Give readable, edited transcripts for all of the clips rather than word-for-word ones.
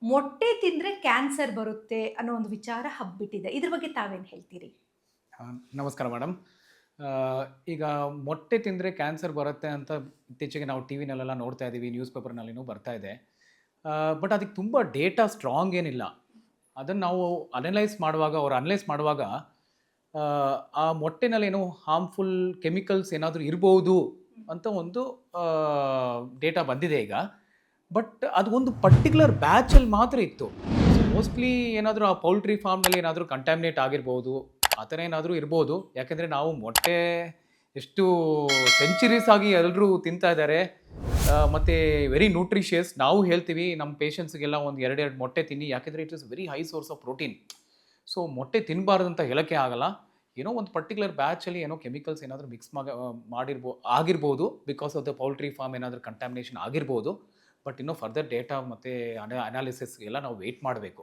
ಮೊಟ್ಟೆ ತಿಂದ್ರೆ ಕ್ಯಾನ್ಸರ್ ಬರುತ್ತೆ ಅನ್ನೋ ಒಂದು ವಿಚಾರ ಹಬ್ಬಿಟ್ಟಿದೆ. ಇದ್ರ ಬಗ್ಗೆ ತಾವೇನು ಹೇಳ್ತೀರಿ? ನಮಸ್ಕಾರ ಮೇಡಮ್. ಆ, ಈಗ ಮೊಟ್ಟೆ ತಿಂದರೆ ಕ್ಯಾನ್ಸರ್ ಬರುತ್ತೆ ಅಂತ ಇತ್ತೀಚೆಗೆ ನಾವು ಟಿ ವಿನಲ್ಲೆಲ್ಲ ನೋಡ್ತಾ ಇದ್ದೀವಿ, ನ್ಯೂಸ್ ಪೇಪರ್ನಲ್ಲಿನೂ ಬರ್ತಾ ಇದೆ. ಬಟ್ ಅದಕ್ಕೆ ತುಂಬ ಡೇಟಾ ಸ್ಟ್ರಾಂಗ್ ಏನಿಲ್ಲ. ಅದನ್ನು ನಾವು ಅನಲೈಸ್ ಮಾಡುವಾಗ ಆ, ಆ ಮೊಟ್ಟೆನಲ್ಲೇನೋ ಹಾರ್ಮ್ಫುಲ್ ಕೆಮಿಕಲ್ಸ್ ಏನಾದರೂ ಇರ್ಬೋದು ಅಂತ ಒಂದು ಡೇಟಾ ಬಂದಿದೆ ಈಗ. ಬಟ್ ಅದು ಒಂದು ಪರ್ಟಿಕ್ಯುಲರ್ ಬ್ಯಾಚಲ್ಲಿ ಮಾತ್ರ ಇತ್ತು. ಮೋಸ್ಟ್ಲಿ ಏನಾದರೂ ಆ ಪೌಲ್ಟ್ರಿ ಫಾರ್ಮ್ನಲ್ಲಿ ಏನಾದರೂ ಕಂಟ್ಯಾಮಿನೇಟ್ ಆಗಿರ್ಬೋದು, ಆ ಥರ ಏನಾದರೂ ಇರ್ಬೋದು. ಯಾಕೆಂದರೆ ನಾವು ಮೊಟ್ಟೆ ಎಷ್ಟು ಸೆಂಚುರೀಸ್ ಆಗಿ ಎಲ್ಲರೂ ತಿಂತಾ ಇದ್ದಾರೆ, ಮತ್ತು ವೆರಿ ನ್ಯೂಟ್ರಿಷಿಯಸ್. ನಾವು ಹೇಳ್ತೀವಿ ನಮ್ಮ ಪೇಷಂಟ್ಸ್ಗೆಲ್ಲ ಒಂದು ಎರಡೆರಡು ಮೊಟ್ಟೆ ತಿನ್ನಿ, ಯಾಕೆಂದರೆ it is very high source of protein. So ಮೊಟ್ಟೆ ತಿನ್ನಬಾರ್ದು ಅಂತ ಹೇಳೋಕ್ಕೆ ಆಗಲ್ಲ. ಏನೋ ಒಂದು ಪರ್ಟಿಕ್ಯುಲರ್ ಬ್ಯಾಚಲ್ಲಿ ಏನೋ ಕೆಮಿಕಲ್ಸ್ ಏನಾದರೂ ಮಿಕ್ಸ್ ಆಗಿರ್ಬೋದು, because of the poultry farm ಏನಾದರೂ ಕಂಟ್ಯಾಮಿನೇಷನ್ ಆಗಿರ್ಬೋದು. ಬಟ್ ಇನ್ನೂ ಫರ್ದರ್ ಡೇಟಾ ಮತ್ತು ಅನಾಲಿಸಿಸ್ ಎಲ್ಲ ನಾವು ವೆಯ್ಟ್ ಮಾಡಬೇಕು.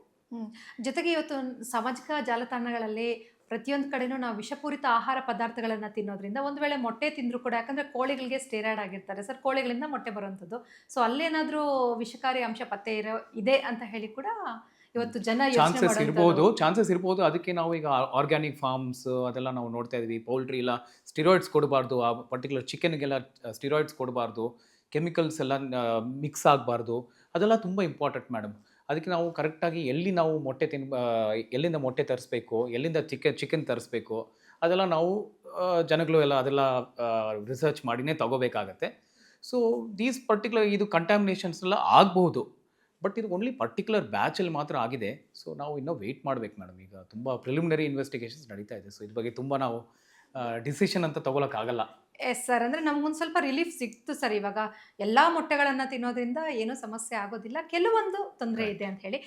ಜೊತೆಗೆ ಇವತ್ತು ಸಾಮಾಜಿಕ ಜಾಲತಾಣಗಳಲ್ಲಿ ಪ್ರತಿಯೊಂದು ಕಡೆನೂ ನಾವು ವಿಷಪೂರಿತ ಆಹಾರ ಪದಾರ್ಥಗಳನ್ನು ತಿನ್ನೋದ್ರಿಂದ ಒಂದು ವೇಳೆ ಮೊಟ್ಟೆ ತಿಂದರೂ ಕೂಡ, ಯಾಕಂದರೆ ಕೋಳಿಗಳಿಗೆ ಸ್ಟೆರಾಯ್ಡ್ ಆಗಿರ್ತಾರೆ ಸರ್, ಕೋಳಿಗಳಿಂದ ಮೊಟ್ಟೆ ಬರುವಂಥದ್ದು. ಸೊ ಅಲ್ಲೇನಾದರೂ ವಿಷಕಾರಿ ಅಂಶ ಪತ್ತೆ ಇದೆ ಅಂತ ಹೇಳಿ ಕೂಡ ಇವತ್ತು ಜನ ಚಾನ್ಸಸ್ ಇರ್ಬೋದು. ಅದಕ್ಕೆ ನಾವು ಈಗ ಆರ್ಗ್ಯಾನಿಕ್ ಫಾರ್ಮ್ಸ್ ಅದೆಲ್ಲ ನಾವು ನೋಡ್ತಾ ಇದ್ದೀವಿ. ಪೌಲ್ಟ್ರಿ ಇಲ್ಲ ಸ್ಟಿರಾಯ್ಡ್ಸ್ ಕೊಡಬಾರ್ದು, ಆ ಪರ್ಟಿಕ್ಯುಲರ್ ಚಿಕನ್ಗೆಲ್ಲ ಸ್ಟಿರಾಯ್ಡ್ಸ್ ಕೊಡಬಾರ್ದು, ಕೆಮಿಕಲ್ಸ್ ಎಲ್ಲ ಮಿಕ್ಸ್ ಆಗಬಾರ್ದು. ಅದೆಲ್ಲ ತುಂಬ ಇಂಪಾರ್ಟೆಂಟ್ ಮೇಡಮ್. ಅದಕ್ಕೆ ನಾವು ಕರೆಕ್ಟಾಗಿ ಎಲ್ಲಿಂದ ಮೊಟ್ಟೆ ತರಿಸ್ಬೇಕು, ಎಲ್ಲಿಂದ ಚಿಕನ್ ತರಿಸ್ಬೇಕು, ಅದೆಲ್ಲ ನಾವು ಜನಗಳು ಎಲ್ಲ ಅದೆಲ್ಲ ರಿಸರ್ಚ್ ಮಾಡಿನೇ ತಗೋಬೇಕಾಗತ್ತೆ. ಸೊ ದೀಸ್ ಪರ್ಟಿಕ್ಯುಲರ್ ಇದು ಕಂಟ್ಯಾಮಿನೇಷನ್ಸ್ ಎಲ್ಲ ಆಗ್ಬೋದು, ಬಟ್ ಇದು ಓನ್ಲಿ ಪರ್ಟಿಕ್ಯುಲರ್ ಬ್ಯಾಚಲ್ಲಿ ಮಾತ್ರ ಆಗಿದೆ. ಸೊ ನಾವು ಇನ್ನೂ ವೆಯ್ಟ್ ಮಾಡಬೇಕು ಮೇಡಮ್. ಈಗ ತುಂಬ ಪ್ರಿಲಿಮಿನರಿ ಇನ್ವೆಸ್ಟಿಗೇಷನ್ಸ್ ನಡೀತಾ ಇದೆ. ಸೊ ಇದ್ರ ಬಗ್ಗೆ ತುಂಬ ನಾವು ಡಿಸಿಷನ್ ಅಂತ ತೊಗೊಳಕ್ಕಾಗಲ್ಲ. ಎಸ್ ಸರ್, ಅಂದರೆ ನಮಗೊಂದು ಸ್ವಲ್ಪ ರಿಲೀಫ್ ಸಿಕ್ತು ಸರ್. ಇವಾಗ ಎಲ್ಲ ಮೊಟ್ಟೆಗಳನ್ನು ತಿನ್ನೋದ್ರಿಂದ ಏನೂ ಸಮಸ್ಯೆ ಆಗೋದಿಲ್ಲ, ಕೆಲವೊಂದು ತೊಂದರೆ ಇದೆ ಅಂತ ಹೇಳಿ.